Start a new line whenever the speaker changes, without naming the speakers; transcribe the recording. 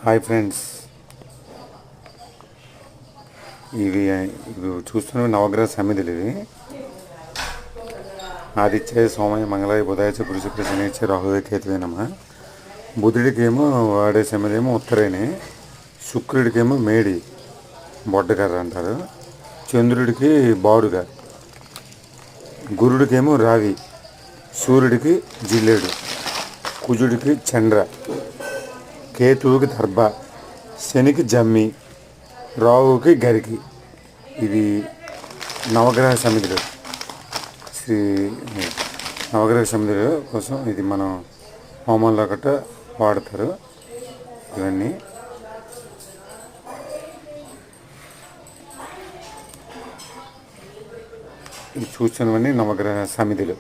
Hi friends, ఇవి చూస్తున్న నవగ్రహ సమిధులు. ఇవి ఆదిత్య సోమయ మంగళాయ బుధాయ చ గురు శుక్ర శనిచ్చ రాహువే కేతువే నమ. బుధుడికేమో వాడే సమిధేమో ఉత్తరేణి, శుక్రుడికేమో మేడి బొడ్డకర్ర అంటారు, చంద్రుడికి బాడుగ, గురుడికేమో రావి, సూర్యుడికి జిల్లేడు, కుజుడికి చంద్ర, కేతువుకి దర్భ, శనికి జమ్మి, రావుకి గరికి. ఇది నవగ్రహ సమిధులు. శ్రీ నవగ్రహ సమిధుల కోసం ఇది మనం హోమంలో గట్ట వాడతారు. ఇవన్నీ చూస్తున్నవన్నీ నవగ్రహ సమిధులు.